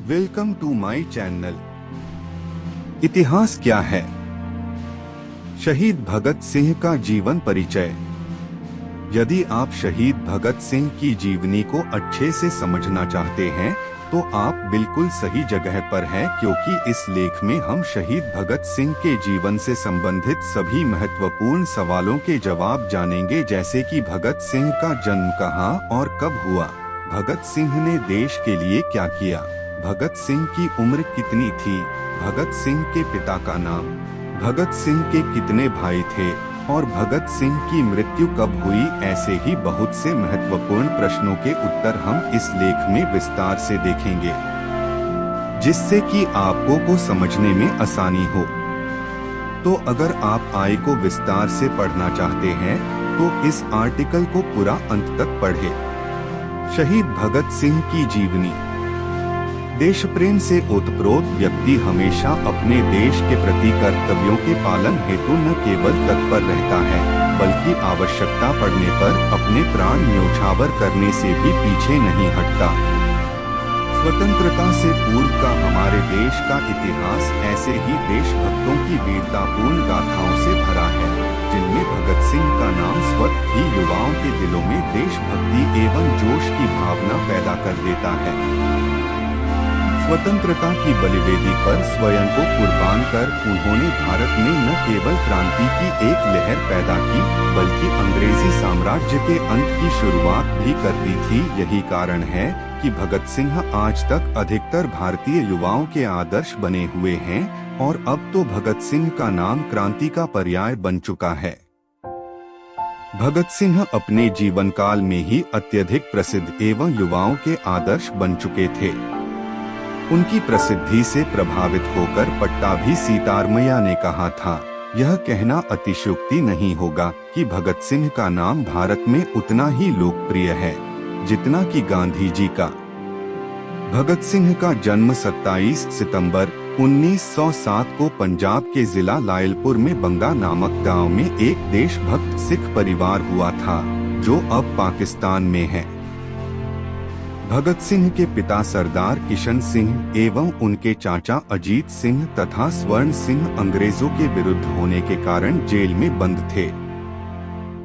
Welcome to my channel. इतिहास क्या है? शहीद भगत सिंह का जीवन परिचय। यदि आप शहीद भगत सिंह की जीवनी को अच्छे से समझना चाहते हैं तो आप बिल्कुल सही जगह पर हैं, क्योंकि इस लेख में हम शहीद भगत सिंह के जीवन से संबंधित सभी महत्वपूर्ण सवालों के जवाब जानेंगे, जैसे कि भगत सिंह का जन्म कहाँ और कब हुआ, भगत सिंह ने देश के लिए क्या किया, भगत सिंह की उम्र कितनी थी, भगत सिंह के पिता का नाम, भगत सिंह के कितने भाई थे और भगत सिंह की मृत्यु कब हुई। ऐसे ही बहुत से महत्वपूर्ण प्रश्नों के उत्तर हम इस लेख में विस्तार से देखेंगे, जिससे कि आपको को समझने में आसानी हो। तो अगर आप आय को विस्तार से पढ़ना चाहते हैं तो इस आर्टिकल को पूरा अंत तक पढ़ें। शहीद भगत सिंह की जीवनी। देश प्रेम से ओतप्रोत व्यक्ति हमेशा अपने देश के प्रति कर्तव्यों के पालन हेतु न केवल तत्पर रहता है, बल्कि आवश्यकता पड़ने पर अपने प्राण न्योछावर करने से भी पीछे नहीं हटता। स्वतंत्रता से पूर्व का हमारे देश का इतिहास ऐसे ही देशभक्तों की वीरतापूर्ण गाथाओं से भरा है, जिनमें भगत सिंह का नाम स्वतः ही युवाओं के दिलों में देशभक्ति एवं जोश की भावना पैदा कर देता है। स्वतंत्रता की बलिवेदी पर स्वयं को कुर्बान कर उन्होंने भारत में न केवल क्रांति की एक लहर पैदा की, बल्कि अंग्रेजी साम्राज्य के अंत की शुरुआत भी कर दी थी। यही कारण है कि भगत सिंह आज तक अधिकतर भारतीय युवाओं के आदर्श बने हुए हैं और अब तो भगत सिंह का नाम क्रांति का पर्याय बन चुका है। भगत सिंह अपने जीवन काल में ही अत्यधिक प्रसिद्ध एवं युवाओं के आदर्श बन चुके थे। उनकी प्रसिद्धि से प्रभावित होकर पट्टाभी सीतारमैया ने कहा था, यह कहना अतिशयोक्ति नहीं होगा कि भगत सिंह का नाम भारत में उतना ही लोकप्रिय है जितना कि गांधी जी का। भगत सिंह का जन्म 27 सितंबर 1907 को पंजाब के जिला लायलपुर में बंगा नामक गांव में एक देशभक्त सिख परिवार हुआ था, जो अब पाकिस्तान में है। भगत सिंह के पिता सरदार किशन सिंह एवं उनके चाचा अजीत सिंह तथा स्वर्ण सिंह अंग्रेजों के विरुद्ध होने के कारण जेल में बंद थे।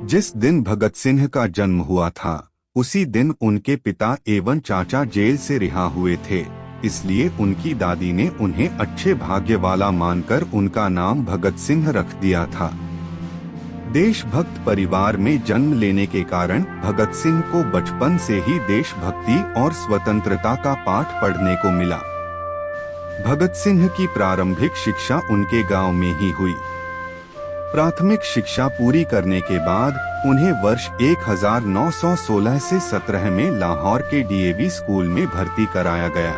जिस दिन भगत सिंह का जन्म हुआ था उसी दिन उनके पिता एवं चाचा जेल से रिहा हुए थे, इसलिए उनकी दादी ने उन्हें अच्छे भाग्य वाला मानकर उनका नाम भगत सिंह रख दिया था। देशभक्त परिवार में जन्म लेने के कारण भगत सिंह को बचपन से ही देशभक्ति और स्वतंत्रता का पाठ पढ़ने को मिला। भगत सिंह की प्रारंभिक शिक्षा उनके गांव में ही हुई। प्राथमिक शिक्षा पूरी करने के बाद उन्हें वर्ष 1916 से 17 में लाहौर के डीएवी स्कूल में भर्ती कराया गया।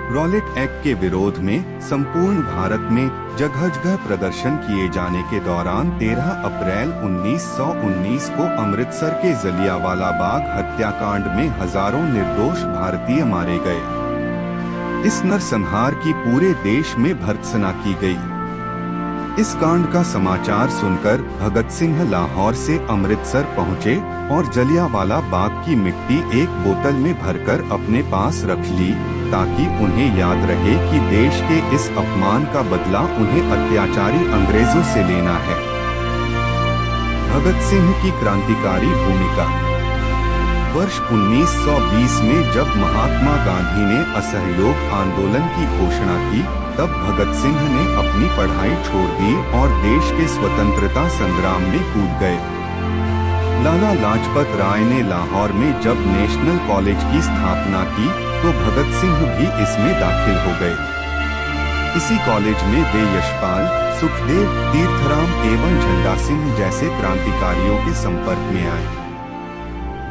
रॉलेट एक्ट के विरोध में संपूर्ण भारत में जगह जगह प्रदर्शन किए जाने के दौरान 13 अप्रैल 1919 को अमृतसर के जलियांवाला बाग हत्याकांड में हजारों निर्दोष भारतीय मारे गए। इस नरसंहार की पूरे देश में भर्त्सना की गई। इस कांड का समाचार सुनकर भगत सिंह लाहौर से अमृतसर पहुँचे और जलियांवाला बाग की मिट्टी एक बोतल में भरकर अपने पास रख ली, ताकि उन्हें याद रहे कि देश के इस अपमान का बदला उन्हें अत्याचारी अंग्रेजों से लेना है। भगत सिंह की क्रांतिकारी भूमिका। वर्ष 1920 में जब महात्मा गांधी ने असहयोग आंदोलन की घोषणा की, तब भगत सिंह ने अपनी पढ़ाई छोड़ दी और देश के स्वतंत्रता संग्राम में कूद गए। लाला लाजपत राय ने लाहौर में जब नेशनल कॉलेज की स्थापना की तो भगत सिंह भी इसमें दाखिल हो गए। इसी कॉलेज में वे यशपाल, सुखदेव, तीर्थराम एवं झंडा सिंह जैसे क्रांतिकारियों के संपर्क में आए।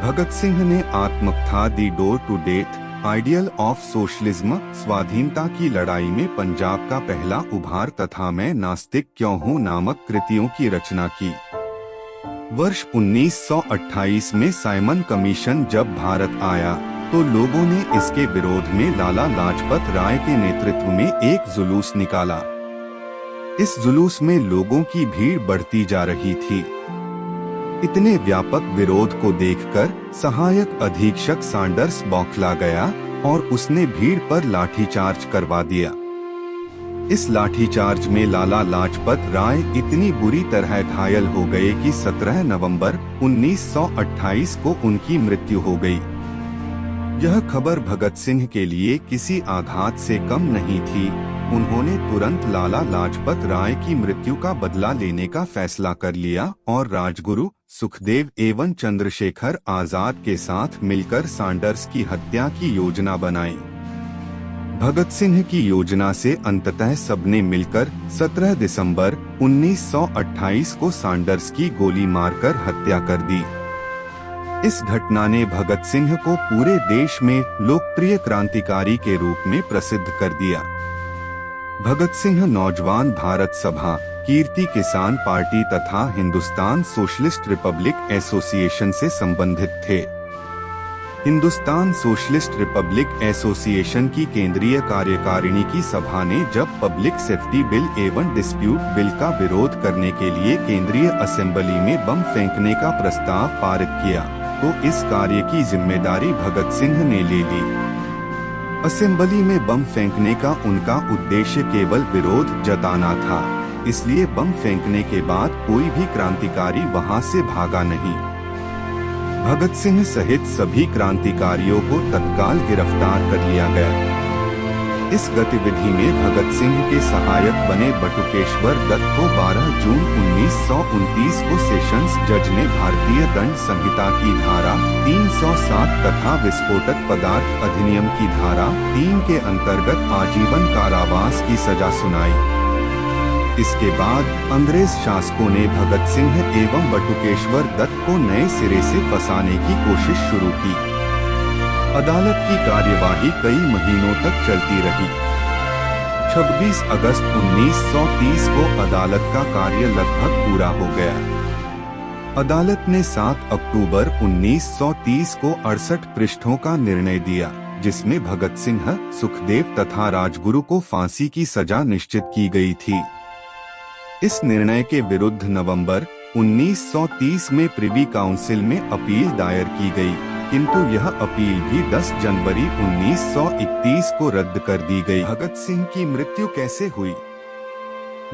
भगत सिंह ने आत्मकथा the door to death, ideal of socialism, स्वाधीनता की लड़ाई में पंजाब का पहला उभार तथा मैं नास्तिक क्यों हूँ नामक कृतियों की रचना की। वर्ष 1928 में साइमन कमीशन जब भारत आया तो लोगों ने इसके विरोध में लाला लाजपत राय के नेतृत्व में एक जुलूस निकाला। इस जुलूस में लोगों की भीड़ बढ़ती जा रही थी। इतने व्यापक विरोध को देखकर सहायक अधीक्षक सैंडर्स बौखला गया और उसने भीड़ पर लाठीचार्ज करवा दिया। इस लाठीचार्ज में लाला लाजपत राय इतनी बुरी तरह घायल हो गए कि 17 नवंबर 1928 को उनकी मृत्यु हो गई। यह खबर भगत सिंह के लिए किसी आघात से कम नहीं थी। उन्होंने तुरंत लाला लाजपत राय की मृत्यु का बदला लेने का फैसला कर लिया और राजगुरु, सुखदेव एवं चंद्रशेखर आजाद के साथ मिलकर सैंडर्स की हत्या की योजना बनाई। भगत सिंह की योजना से अंततः सबने मिलकर 17 दिसंबर 1928 को सैंडर्स की गोली मारकर हत्या कर दी। इस घटना ने भगत सिंह को पूरे देश में लोकप्रिय क्रांतिकारी के रूप में प्रसिद्ध कर दिया। भगत सिंह नौजवान भारत सभा, कीर्ति किसान पार्टी तथा हिंदुस्तान सोशलिस्ट रिपब्लिक एसोसिएशन से संबंधित थे। हिंदुस्तान सोशलिस्ट रिपब्लिक एसोसिएशन की केंद्रीय कार्यकारिणी की सभा ने जब पब्लिक सेफ्टी बिल एवं डिस्प्यूट बिल का विरोध करने के लिए केंद्रीय असेंबली में बम फेंकने का प्रस्ताव पारित किया, तो इस कार्य की जिम्मेदारी भगत सिंह ने ले ली। असेंबली में बम फेंकने का उनका उद्देश्य केवल विरोध जताना था, इसलिए बम फेंकने के बाद कोई भी क्रांतिकारी वहां से भागा नहीं। भगत सिंह सहित सभी क्रांतिकारियों को तत्काल गिरफ्तार कर लिया गया। इस गतिविधि में भगत सिंह के सहायक बने बटुकेश्वर दत्त को 12 जून 1929 को सेशंस जज ने भारतीय दंड संहिता की धारा 307 तथा विस्फोटक पदार्थ अधिनियम की धारा 3 के अंतर्गत आजीवन कारावास की सजा सुनाई। इसके बाद अंग्रेज शासकों ने भगत सिंह एवं बटुकेश्वर दत्त को नए सिरे से फंसाने की कोशिश शुरू की। अदालत की कार्यवाही कई महीनों तक चलती रही। 26 अगस्त 1930 को अदालत का कार्य लगभग पूरा हो गया। अदालत ने 7 अक्टूबर 1930 को 68 पृष्ठों का निर्णय दिया, जिसमें भगत सिंह, सुखदेव तथा राजगुरु को फांसी की सजा निश्चित की गई थी। इस निर्णय के विरुद्ध नवंबर 1930 में प्रिवी काउंसिल में अपील दायर की गई, किंतु यह अपील भी 10 जनवरी 1931 को रद्द कर दी गई। भगत सिंह की मृत्यु कैसे हुई?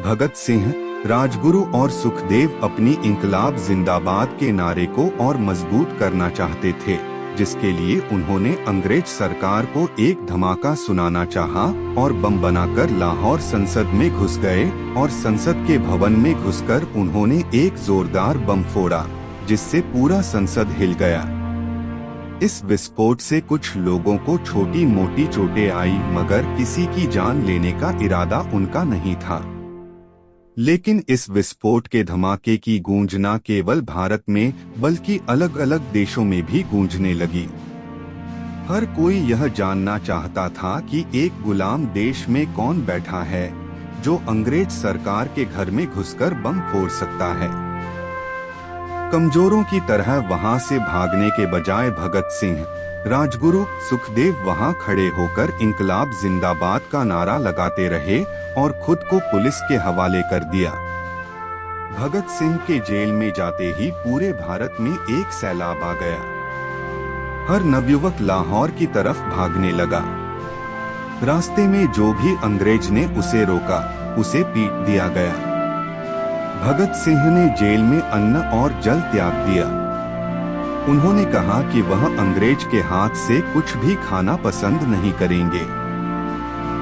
भगत सिंह, राजगुरु और सुखदेव अपनी इंकलाब जिंदाबाद के नारे को और मजबूत करना चाहते थे, जिसके लिए उन्होंने अंग्रेज सरकार को एक धमाका सुनाना चाहा और बम बनाकर लाहौर संसद में घुस गए और संसद के भवन में घुसकर उन्होंने एक जोरदार बम फोड़ा, जिससे पूरा संसद हिल गया। इस विस्फोट से कुछ लोगों को छोटी मोटी चोटें आई, मगर किसी की जान लेने का इरादा उनका नहीं था। लेकिन इस विस्फोट के धमाके की गूंज न केवल भारत में बल्कि अलग अलग देशों में भी गूंजने लगी। हर कोई यह जानना चाहता था कि एक गुलाम देश में कौन बैठा है जो अंग्रेज सरकार के घर में घुसकर बम फोड़ सकता है। कमजोरों की तरह वहां से भागने के बजाय भगत सिंह, राजगुरु, सुखदेव वहां खड़े होकर इंकलाब जिंदाबाद का नारा लगाते रहे और खुद को पुलिस के हवाले कर दिया। भगत सिंह के जेल में जाते ही पूरे भारत में एक सैलाब आ गया। हर नवयुवक लाहौर की तरफ भागने लगा। रास्ते में जो भी अंग्रेज ने उसे रोका, उसे पीट दिया गया। भगत सिंह ने जेल में अन्न और जल त्याग दिया। उन्होंने कहा कि वह अंग्रेज के हाथ से कुछ भी खाना पसंद नहीं करेंगे।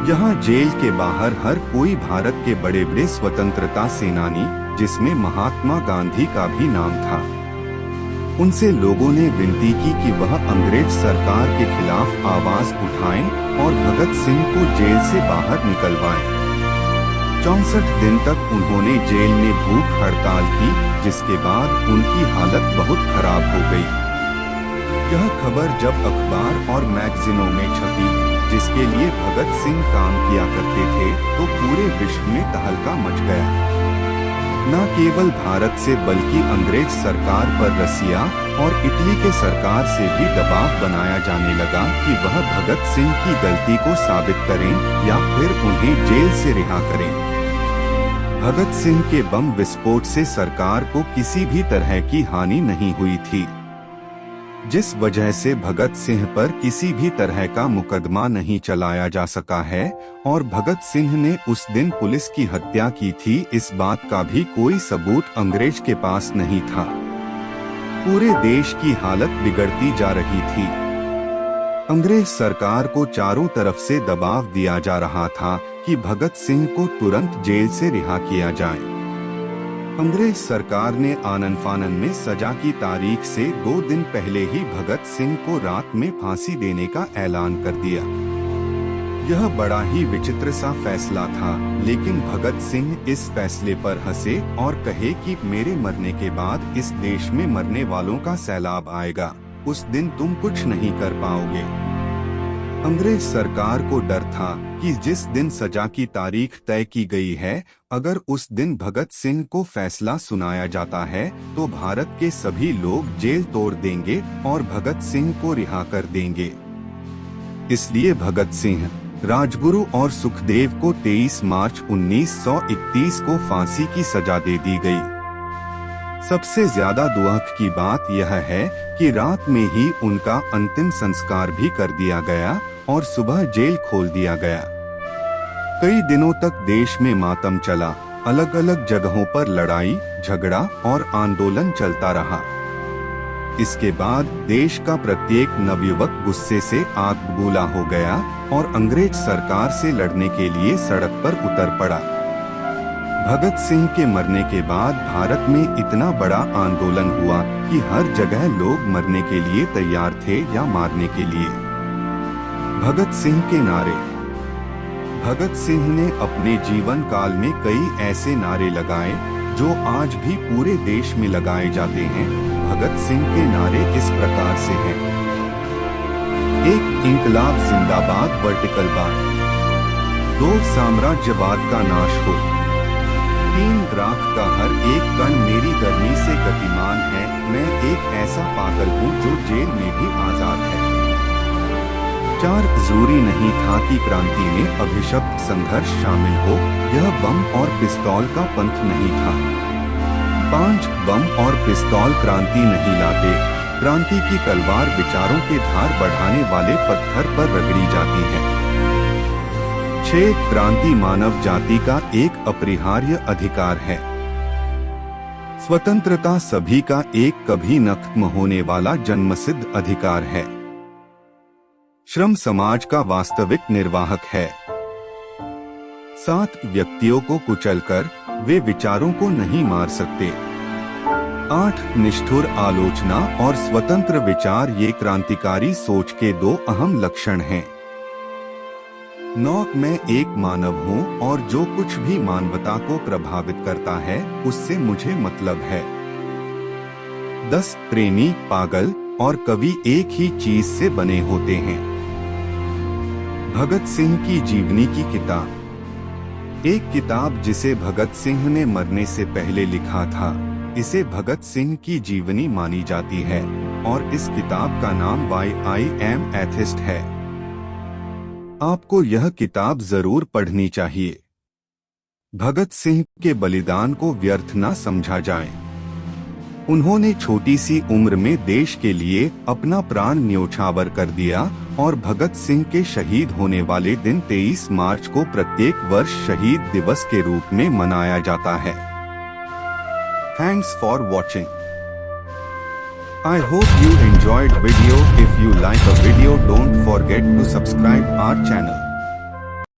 यहाँ जेल के बाहर हर कोई भारत के बड़े बड़े स्वतंत्रता सेनानी, जिसमें महात्मा गांधी का भी नाम था, उनसे लोगों ने विनती की कि वह अंग्रेज सरकार के खिलाफ आवाज उठाएं और भगत सिंह को जेल से बाहर निकलवाएं। 64 दिन तक उन्होंने जेल में भूख हड़ताल की, जिसके बाद उनकी हालत बहुत खराब हो गई। यह खबर जब अखबार और मैगजीनों में छपी, जिसके लिए भगत सिंह काम किया करते थे, तो पूरे विश्व में तहलका मच गया। न केवल भारत से बल्कि अंग्रेज सरकार पर रसिया और इटली के सरकार से भी दबाव बनाया जाने लगा कि वह भगत सिंह की गलती को साबित करें या फिर उन्हें जेल से रिहा करें। भगत सिंह के बम विस्फोट से सरकार को किसी भी तरह की हानि नहीं हुई थी। जिस वजह से भगत सिंह पर किसी भी तरह का मुकदमा नहीं चलाया जा सका है और भगत सिंह ने उस दिन पुलिस की हत्या की थी, इस बात का भी कोई सबूत अंग्रेज के पास नहीं था। पूरे देश की हालत बिगड़ती जा रही थी। अंग्रेज सरकार को चारों तरफ से दबाव दिया जा रहा था कि भगत सिंह को तुरंत जेल से रिहा किया जाए। अंग्रेज सरकार ने आनन फानन में सजा की तारीख से 2 दिन पहले ही भगत सिंह को रात में फांसी देने का ऐलान कर दिया। यह बड़ा ही विचित्र सा फैसला था, लेकिन भगत सिंह इस फैसले पर हंसे और कहे कि मेरे मरने के बाद इस देश में मरने वालों का सैलाब आएगा, उस दिन तुम कुछ नहीं कर पाओगे। अंग्रेज सरकार को डर था कि जिस दिन सजा की तारीख तय की गई है, अगर उस दिन भगत सिंह को फैसला सुनाया जाता है तो भारत के सभी लोग जेल तोड़ देंगे और भगत सिंह को रिहा कर देंगे। इसलिए भगत सिंह, राजगुरु और सुखदेव को 23 मार्च 1931 को फांसी की सजा दे दी गई। सबसे ज्यादा दुख की बात यह है कि रात में ही उनका अंतिम संस्कार भी कर दिया गया और सुबह जेल खोल दिया गया। कई दिनों तक देश में मातम चला, अलग अलग जगहों पर लड़ाई झगड़ा और आंदोलन चलता रहा। इसके बाद देश का प्रत्येक नवयुवक गुस्से से आग बबूला हो गया और अंग्रेज सरकार से लड़ने के लिए सड़क पर उतर पड़ा। भगत सिंह के मरने के बाद भारत में इतना बड़ा आंदोलन हुआ कि हर जगह लोग मरने के लिए तैयार थे या मारने के लिए। भगत सिंह के नारे। भगत सिंह ने अपने जीवन काल में कई ऐसे नारे लगाए जो आज भी पूरे देश में लगाए जाते हैं। भगत सिंह के नारे इस प्रकार से हैं। 1. इंकलाब जिंदाबाद वर्टिकल बार। 2. साम्राज्यवाद का नाश हो। 3. राख का हर एक कण मेरी गर्मी से गतिमान है, मैं एक ऐसा पागल हूँ जो जेल में भी आजाद है। 4. जरूरी नहीं था कि क्रांति में अभिशप्त संघर्ष शामिल हो, यह बम और पिस्तौल का पंथ नहीं था। 5. बम और पिस्तौल क्रांति नहीं लाते, क्रांति की तलवार विचारों के धार बढ़ाने वाले पत्थर पर रगड़ी जाती है। 6. क्रांति मानव जाति का एक अपरिहार्य अधिकार है। स्वतंत्रता सभी का एक कभी न खत्म होने वाला जन्मसिद्ध अधिकार है। श्रम समाज का वास्तविक निर्वाहक है। 7. व्यक्तियों को कुचलकर वे विचारों को नहीं मार सकते। 8. निष्ठुर आलोचना और स्वतंत्र विचार ये क्रांतिकारी सोच के 2 अहम लक्षण हैं। 9. मैं एक मानव हूँ और जो कुछ भी मानवता को प्रभावित करता है उससे मुझे मतलब है। 10. प्रेमी, पागल और कवि एक ही चीज से बने होते हैं। भगत सिंह की जीवनी की किताब। एक किताब जिसे भगत सिंह ने मरने से पहले लिखा था, इसे भगत सिंह की जीवनी मानी जाती है और इस किताब का नाम व्हाई आई एम एथिस्ट है। आपको यह किताब जरूर पढ़नी चाहिए। भगत सिंह के बलिदान को व्यर्थ न समझा जाए। उन्होंने छोटी सी उम्र में देश के लिए अपना प्राण न्योछावर कर दिया और भगत सिंह के शहीद होने वाले दिन 23 मार्च को प्रत्येक वर्ष शहीद दिवस के रूप में मनाया जाता है। Thanks for watching. I hope you enjoyed video. If you like a video, don't forget to subscribe our channel.